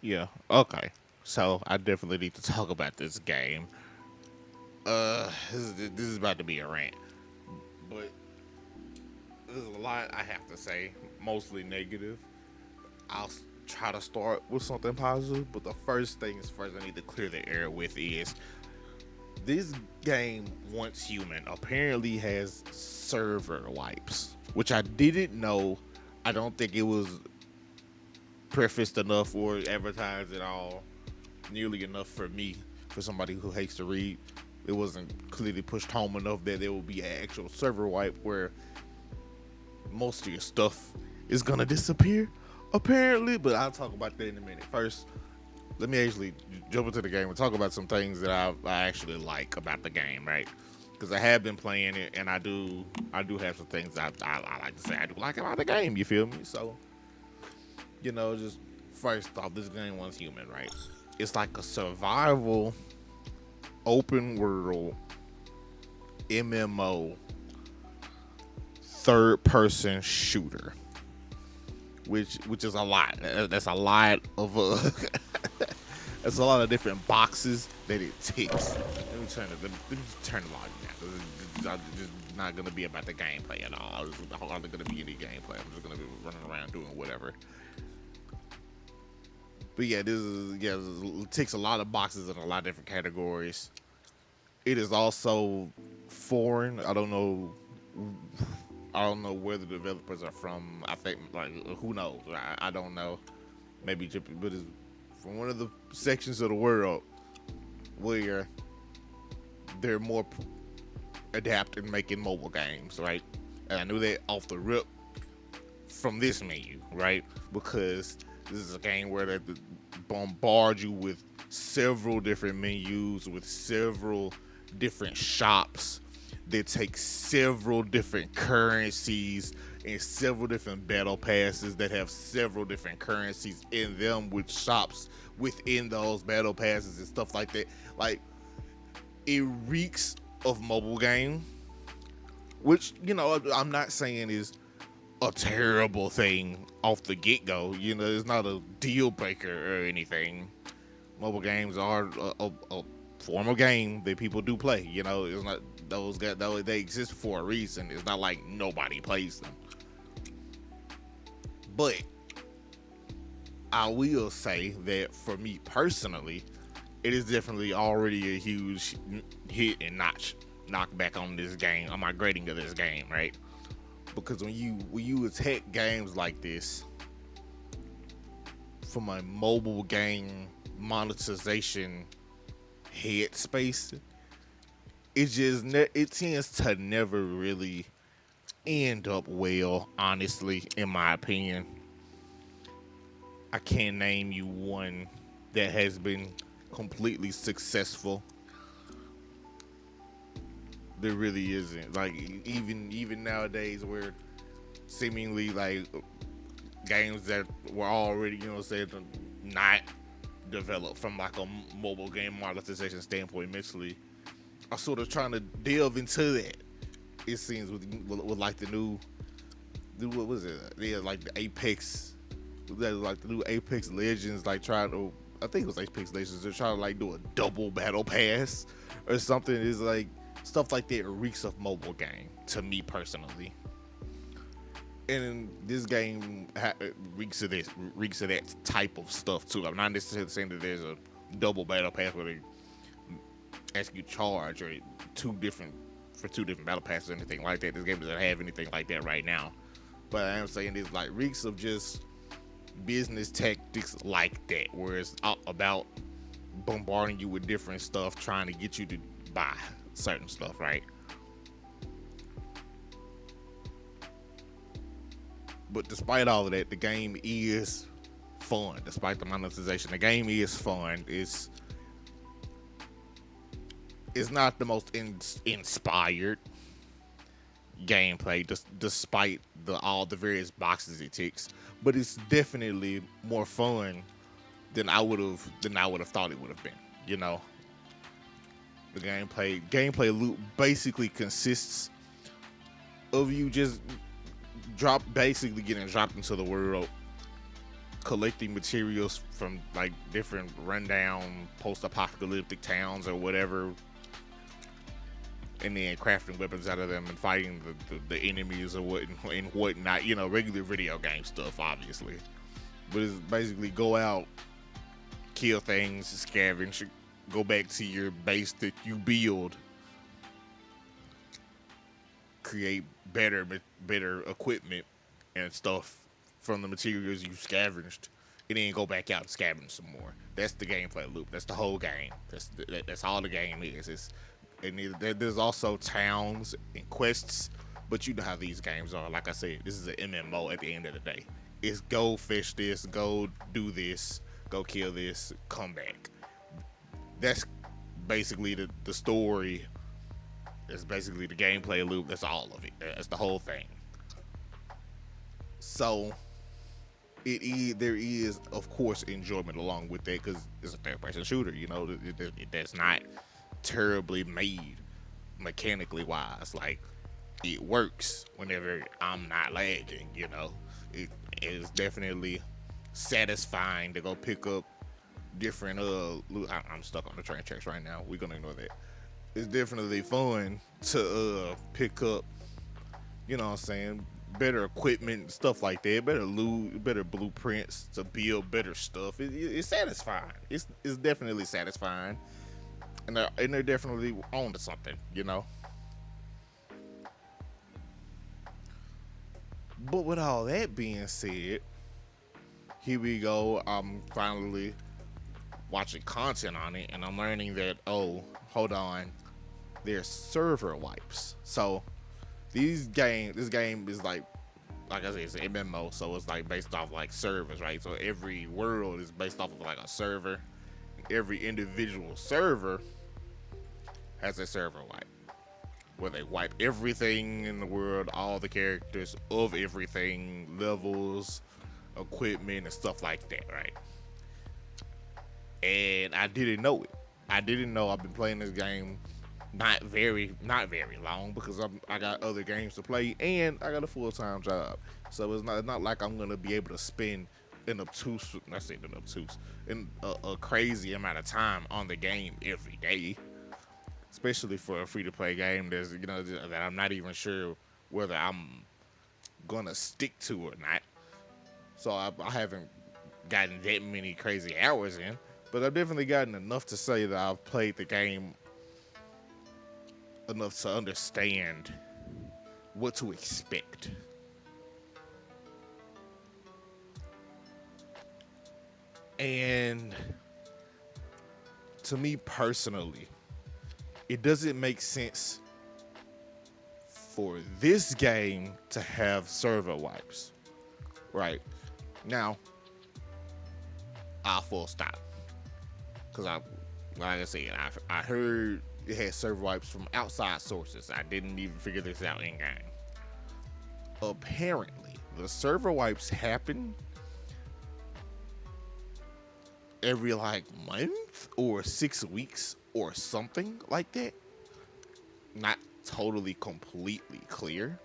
Yeah. Okay. So I definitely need to talk about this game. This is about to be a rant, but there's a lot I have to say, mostly negative. I'll try to start with something positive, but the first things first I need to clear the air with is this game, once human, apparently has server wipes, which I didn't know. I don't think it was prefaced enough or advertised at all, nearly enough for me, for somebody who hates to read. It wasn't clearly pushed home enough that there will be an actual server wipe where most of your stuff is gonna disappear, apparently. But I'll talk about that in a minute. First, let me actually jump into the game and talk about some things that I actually like about the game, right? Because I have been playing it, and I do have some things I like to say I do like about the game. You feel me? So just first off, this game was human, right? It's like a survival open world MMO third person shooter, which is a lot. That's a lot of that's a lot of different boxes that it ticks. Let me turn the volume down. It's just not gonna be about the gameplay at all. It's hardly gonna be any gameplay. I'm just gonna be running around doing whatever. But yeah, it ticks a lot of boxes in a lot of different categories. It is also foreign. I don't know where the developers are from. I think who knows? I don't know. Maybe Japan, but it's from one of the sections of the world where they're more adept in making mobile games, right? And I knew that off the rip from this menu, right? Because this is a game where they bombard you with several different menus, with several different shops. They take several different currencies and several different battle passes that have several different currencies in them, with shops within those battle passes and stuff like that. Like, it reeks of mobile game, which I'm not saying is a terrible thing off the get go. It's not a deal breaker or anything. Mobile games are a form of game that people do play. It's not those guys. They exist for a reason. It's not like nobody plays them. But I will say that for me personally, it is definitely already a huge hit and knock back on this game, on my grading of this game, right? Because when you attack games like this from a mobile game monetization headspace, it tends to never really end up well. Honestly, in my opinion, I can't name you one that has been completely successful. There really isn't. Like, even nowadays, where seemingly like games that were already said not developed from like a mobile game monetization standpoint mentally are sort of trying to delve into that. It seems with like the new what was it? Yeah, like the Apex, like the new Apex Legends, like trying to. I think it was Apex Legends. They're trying to like do a double battle pass or something. Is like stuff like that reeks of mobile game to me personally. And this game reeks of that type of stuff too. I'm not necessarily saying that there's a double battle pass where they ask you charge or two different battle passes or anything like that. This game doesn't have anything like that right now. But I am saying it's like reeks of just business tactics like that, where it's about bombarding you with different stuff, trying to get you to buy certain stuff, right? But despite all of that, the game is fun. Despite the monetization, the game is fun. It's not the most inspired gameplay, despite all the various boxes it ticks. But it's definitely more fun than I would have thought it would have been. You know, the gameplay loop basically consists of you just basically getting dropped into the world, collecting materials from like different rundown post-apocalyptic towns or whatever, and then crafting weapons out of them and fighting the enemies or what and whatnot. You know, regular video game stuff, obviously. But it's basically go out, kill things, scavenge, go back to your base that you build, create better equipment and stuff from the materials you scavenged, and then go back out and scavenge some more. That's the gameplay loop. That's the whole game. That's all the game is. There's also towns and quests, but you know how these games are. Like I said, this is an MMO at the end of the day. It's go fish this, go do this, go kill this, come back. That's basically the story. That's basically the gameplay loop. That's all of it. That's the whole thing. So there is of course enjoyment along with that because it's a third person shooter. You know, that's not terribly made mechanically wise. Like it works whenever I'm not lagging. You know, it is definitely satisfying to go pick up different I'm stuck on the train tracks right now. We're gonna ignore that. It's definitely fun to pick up, you know what I'm saying, better equipment, stuff like that, better loot, better blueprints to build better stuff. It's satisfying. It's definitely satisfying, and they're definitely on to something, you know. But with all that being said, here we go. I'm finally watching content on it, and I'm learning that, oh, hold on, there's server wipes. So this game is like I said, it's an MMO, so it's like based off like servers, right? So every world is based off of like a server. Every individual server has a server wipe, where they wipe everything in the world, all the characters of everything, levels, equipment, and stuff like that, right? And I didn't know it. I didn't know. I've been playing this game not very long because I got other games to play and I got a full-time job. So it's not like I'm gonna be able to spend an a crazy amount of time on the game every day, especially for a free-to-play game that I'm not even sure whether I'm gonna stick to or not. So I haven't gotten that many crazy hours in, but I've definitely gotten enough to say that I've played the game enough to understand what to expect. And to me personally, it doesn't make sense for this game to have server wipes. Right. Now, I'll full stop. Because like I said, I heard it had server wipes from outside sources. I didn't even figure this out in game. Apparently, the server wipes happen every like month or 6 weeks or something like that. Not totally completely clear.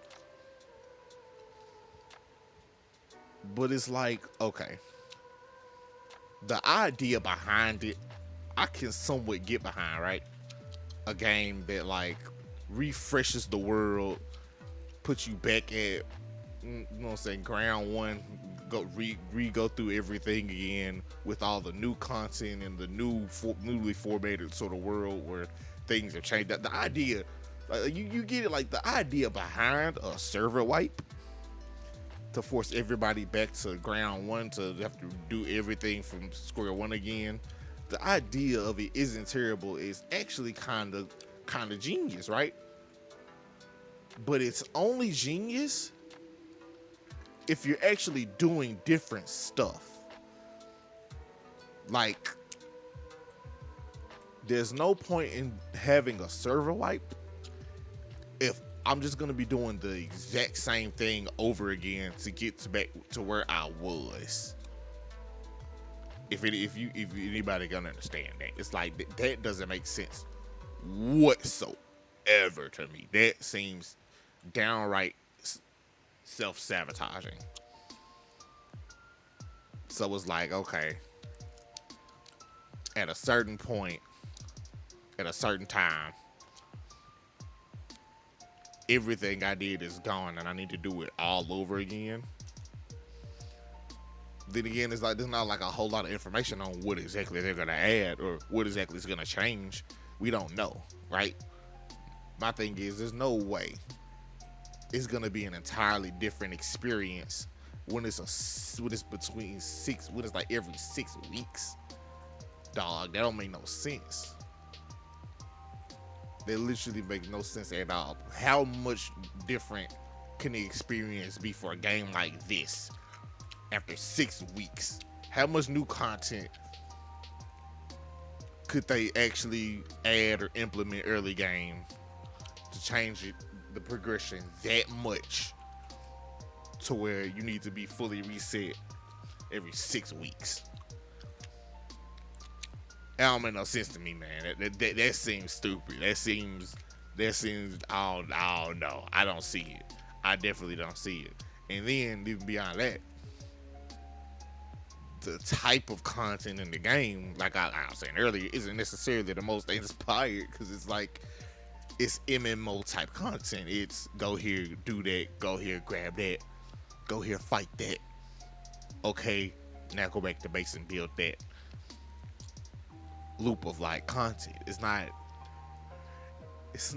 But it's like, okay, the idea behind it, I can somewhat get behind, right? A game that like refreshes the world, puts you back at, you know what I'm saying, ground one, go through everything again with all the new content and the newly formatted sort of world where things have changed. The idea, like, you get it, like the idea behind a server wipe to force everybody back to ground one to have to do everything from square one again. The idea of it isn't terrible. It's actually kind of genius, right? But it's only genius if you're actually doing different stuff. Like, there's no point in having a server wipe if I'm just gonna be doing the exact same thing over again to get back to where I was. If anybody gonna understand that, it's like that doesn't make sense whatsoever to me. That seems downright self-sabotaging. So it's like, okay, at a certain point, at a certain time, everything I did is gone and I need to do it all over again. Then again, it's like there's not like a whole lot of information on what exactly they're gonna add or what exactly is gonna change. We don't know, right? My thing is, there's no way it's gonna be an entirely different experience when it's between when it's like every 6 weeks. Dog, that don't make no sense. That literally makes no sense at all. How much different can the experience be for a game like this after 6 weeks? How much new content could they actually add or implement early game to change the progression that much to where you need to be fully reset every 6 weeks? That don't make no sense to me, man. That seems stupid. That seems I don't know. I don't see it. I definitely don't see it. And then even beyond that, the type of content in the game, like I was saying earlier, isn't necessarily the most inspired, because it's like it's MMO type content. It's go here, do that, go here, grab that, go here, fight that. Okay, now go back to base and build that. Loop of like content. It's not. It's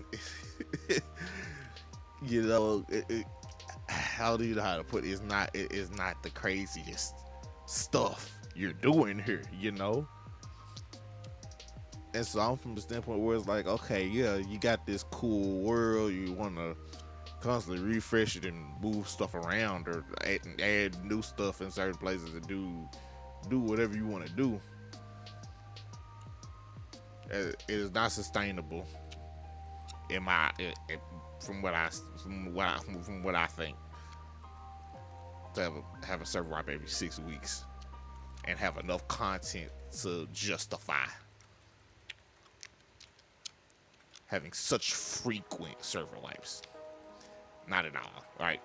you know. How do you know how to put it? It is not the craziest stuff you're doing here. You know. And so I'm from the standpoint where it's like, okay, yeah, you got this cool world. You want to constantly refresh it and move stuff around or add new stuff in certain places and do whatever you want to do. It is not sustainable from what I think, to have a server wipe every 6 weeks and have enough content to justify having such frequent server wipes. Not at all, right?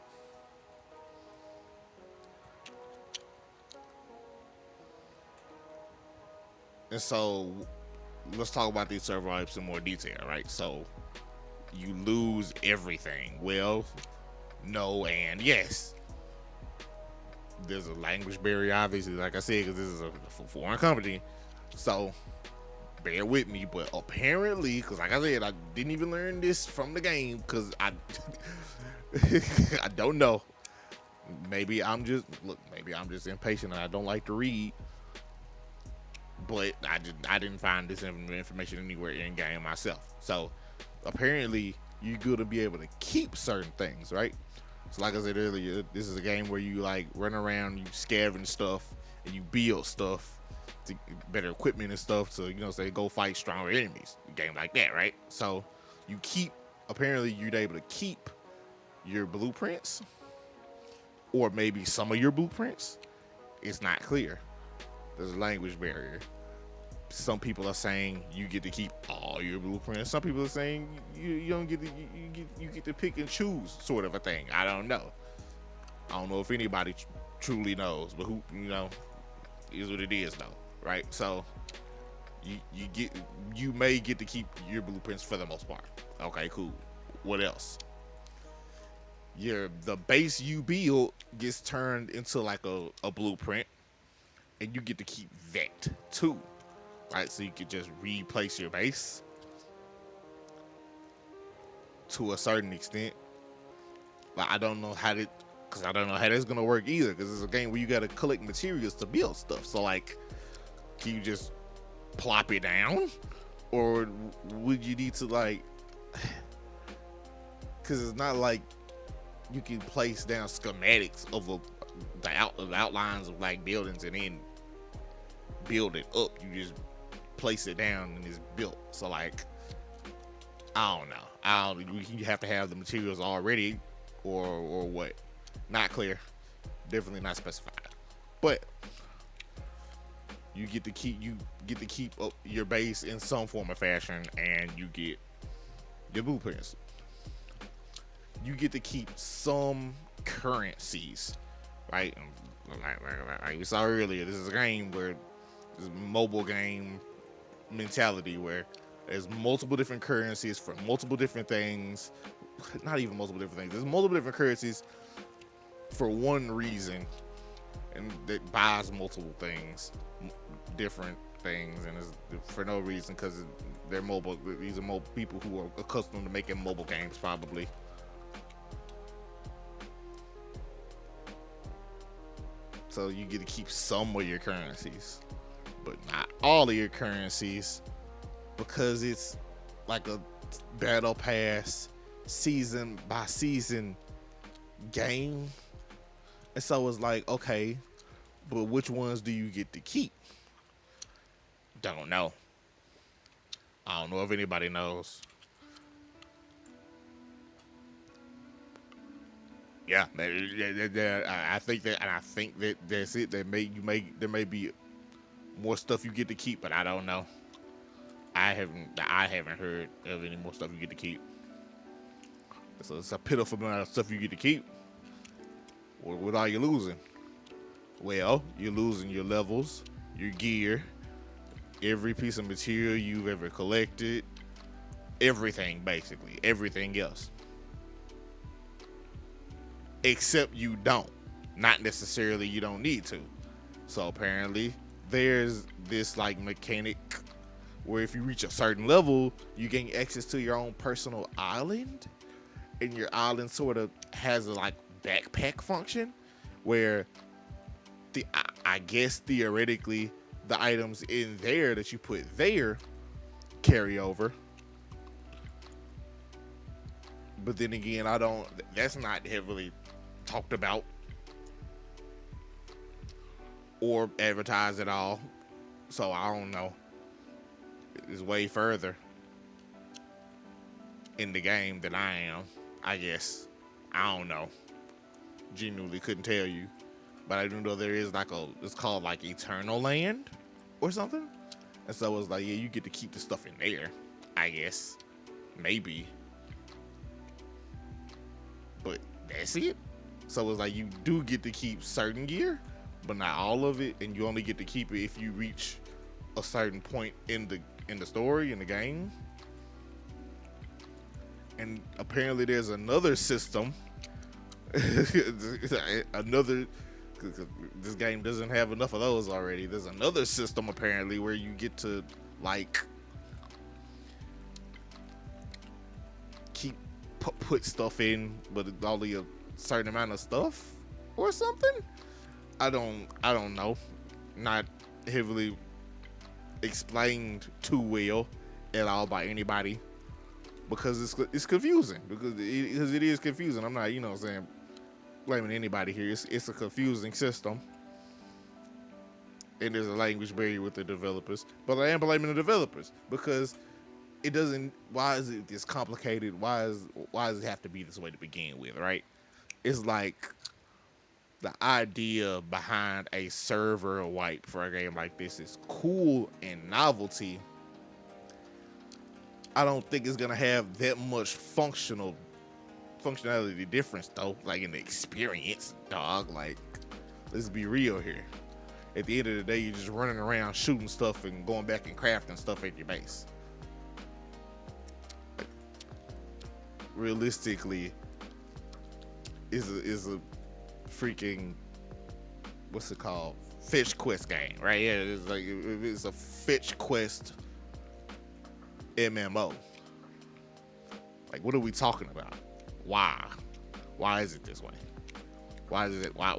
And so let's talk about these server wipes in more detail, right? So you lose everything. Well, no and yes. There's a language barrier, obviously, like I said, because this is a foreign company. So bear with me, but apparently, because like I said, I didn't even learn this from the game, because I I don't know. Maybe I'm just impatient and I don't like to read. But I didn't find this information anywhere in game myself. So apparently you're gonna be able to keep certain things, right? So like I said earlier, this is a game where you like run around, you scavenge stuff, and you build stuff to better equipment and stuff to, say, go fight stronger enemies. A game like that, right? So apparently you're able to keep your blueprints, or maybe some of your blueprints. It's not clear. There's a language barrier. Some people are saying you get to keep all your blueprints. Some people are saying you don't get to, you get to pick and choose, sort of a thing. I don't know. I don't know if anybody truly knows, but who is what it is, though, right? So you may get to keep your blueprints for the most part. Okay, cool. What else? The base you build gets turned into like a blueprint, and you get to keep that too, right? So you could just replace your base to a certain extent. But I don't know how that's gonna work either, because it's a game where you gotta collect materials to build stuff. So like, can you just plop it down, or would you need to like? Because it's not like you can place down schematics of the outlines of like buildings and then build it up. You just place it down and it's built. So like, I don't know. You have to have the materials already, or what? Not clear. Definitely not specified. But you get to keep up your base in some form or fashion, and you get your blueprints. You get to keep some currencies, right? Like we saw earlier, this is a game where this mobile game mentality where there's multiple different currencies for multiple different things. Not even multiple different things. There's multiple different currencies for one reason, and that buys multiple things, different things, and it's for no reason because they're mobile. These are mobile people who are accustomed to making mobile games, probably. So you get to keep some of your currencies, but not all of your currencies, because it's like a battle pass season by season game. And so it's like, okay, but which ones do you get to keep? Don't know. I don't know if anybody knows. Yeah, I think that, and I think that that's it. There may be more stuff you get to keep, but I don't know. I haven't heard of any more stuff you get to keep. So it's a pitiful amount of stuff you get to keep. What are you losing? Well, you're losing your levels, your gear, every piece of material you've ever collected, everything basically, everything else. Except you don't. Not necessarily you don't need to. So apparently there's this like mechanic where if you reach a certain level, you gain access to your own personal island. And your island sort of has a like backpack function where I guess theoretically the items in there that you put there carry over. But then again, that's not heavily talked about or advertised at all. So I don't know. It's way further in the game than I am, I guess. I don't know. Genuinely couldn't tell you. But I do know there is it's called like Eternal Land or something. And so it's like, yeah, you get to keep the stuff in there, I guess. Maybe. But that's it. So it's like you do get to keep certain gear, but not all of it, and you only get to keep it if you reach a certain point in the story, in the game. And apparently there's another system. This game doesn't have enough of those already. There's another system apparently where you get to like put stuff in, but it's only a certain amount of stuff or something. I don't know. Not heavily explained too well at all by anybody, because it's confusing, because it is confusing. I'm not, what I'm saying, blaming anybody here. It's a confusing system, and there's a language barrier with the developers. But I am blaming the developers because it doesn't. Why is it this complicated? Why does it have to be this way to begin with? Right? It's like the idea behind a server wipe for a game like this is cool and novelty. I don't think it's gonna have that much functionality difference though, like in the experience, dog. Like, let's be real here. At the end of the day, you're just running around shooting stuff and going back and crafting stuff at your base. Realistically, is a freaking, what's it called? Fetch quest game, right? Yeah, it's a fetch quest MMO. Like, what are we talking about? Why? Why is it this way? Why is it? Why?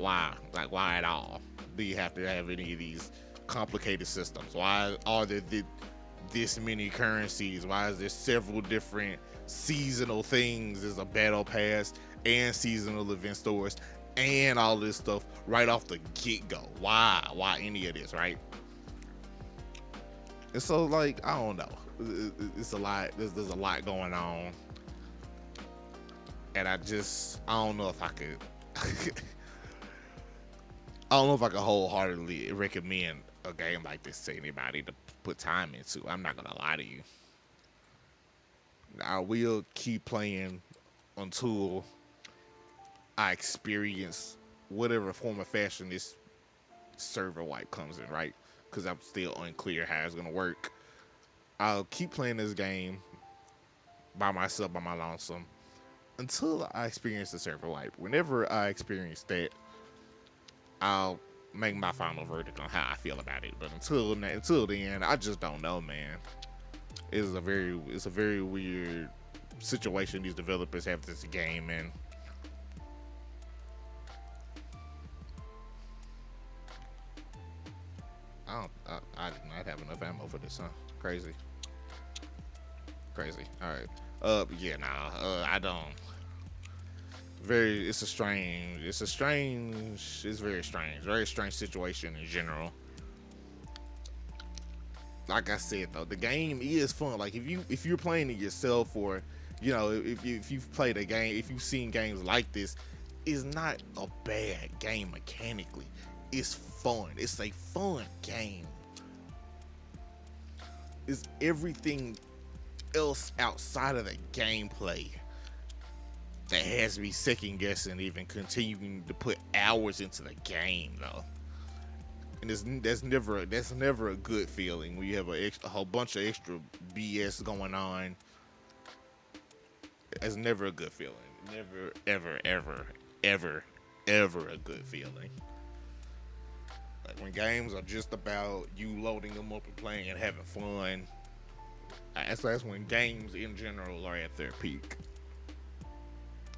Like, why at all? Do you have to have any of these complicated systems? Why are there this many currencies? Why is there several different seasonal things? There's a battle pass and seasonal event stores and all this stuff right off the get-go. Why any of this, right? And so, like, I don't know. It's a lot. There's a lot going on, and I don't know if I could. I don't know if I could wholeheartedly recommend a game like this to anybody to put time into. I'm not gonna lie to you. I will keep playing until I experience whatever form of fashion this server wipe comes in, right? Because I'm still unclear how it's gonna work. I'll keep playing this game by myself, by my lonesome, until I experience the server wipe. Whenever I experience that, I'll make my final verdict on how I feel about it. But until then, I just don't know, man. It's a very weird situation these developers have this game in. I did not have enough ammo for this, huh? Crazy, crazy. All right. Yeah, nah. I don't. It's very strange situation in general. Like I said though, the game is fun. Like if you're playing it yourself, or if you've played a game, if you've seen games like this, it's not a bad game mechanically. It's fun. It's a fun game. It's everything else outside of the gameplay that has me second guessing, even continuing to put hours into the game though. And that's never a good feeling when you have a whole bunch of extra BS going on. It's never a good feeling. Never, ever, ever, ever, ever a good feeling. Like when games are just about you loading them up and playing and having fun. That's when games in general are at their peak.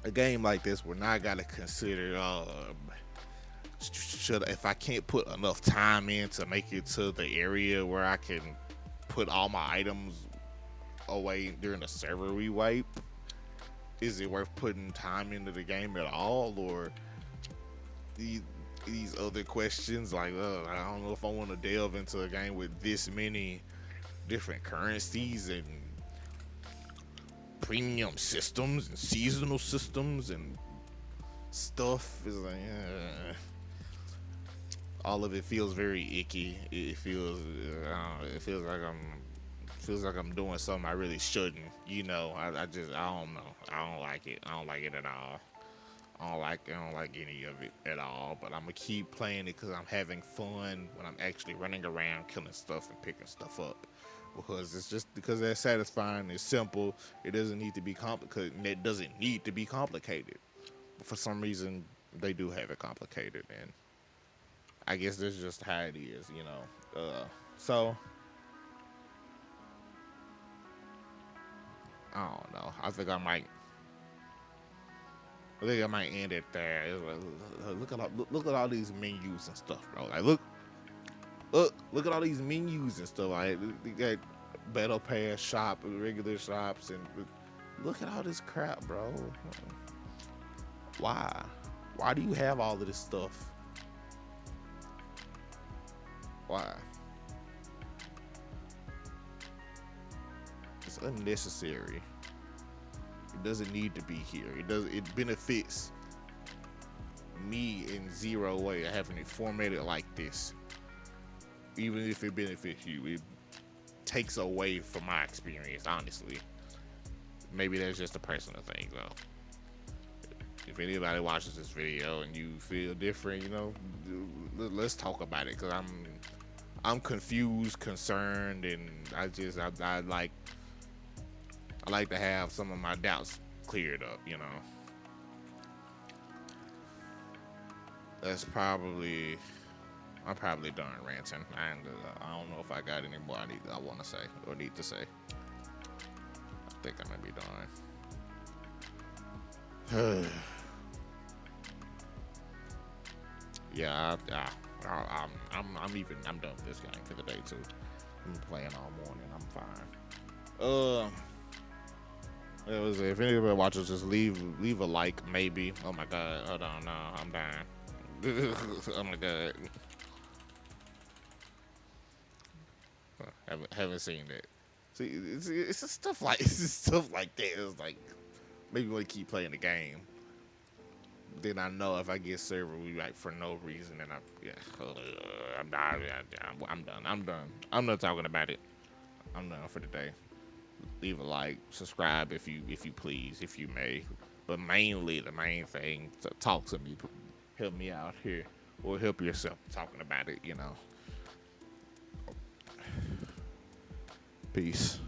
A game like this, we're not gotta consider if I can't put enough time in to make it to the area where I can put all my items away during the server rewipe, is it worth putting time into the game at all? Or these other questions like, I don't know if I want to delve into a game with this many different currencies and premium systems and seasonal systems and stuff. Is like, all of it feels very icky. It feels like I'm doing something I really shouldn't. I don't know. I don't like it. I don't like it at all. I don't like any of it at all. But I'm gonna keep playing it because I'm having fun when I'm actually running around killing stuff and picking stuff up. Because that's satisfying. It's simple. It doesn't need to be complicated. It doesn't need to be complicated. But for some reason, they do have it complicated, and I guess that's just how it is. So I don't know. I think I might end it there. Look at all these menus and stuff, bro. Like look at all these menus and stuff. Like you got battle pass shop, regular shops, and look at all this crap, bro. Why? Why do you have all of this stuff? Why? It's unnecessary. It doesn't need to be here. It benefits me in zero way having it formatted like this. Even if it benefits you, it takes away from my experience, honestly. Maybe that's just a personal thing though. If anybody watches this video and you feel different, let's talk about it, because I'm confused, concerned, and I like to have some of my doubts cleared up. I'm probably done ranting. I don't know if I got any more I want to say or need to say. I think I might be done. Yeah, I'm done with this game for the day too. I'm playing all morning. I'm fine. If anybody watches, just leave a like, maybe. Oh my god, hold on, no, I'm dying. Oh my god, haven't seen that. See, it's just stuff like that. It's like maybe want to keep playing the game. Then I know if I get server we like for no reason, and I'm done. I'm not talking about it. I'm done for the day. Leave a like, subscribe if you please, if you may. But mainly the main thing, talk to me, help me out here. or help yourself talking about it. Peace.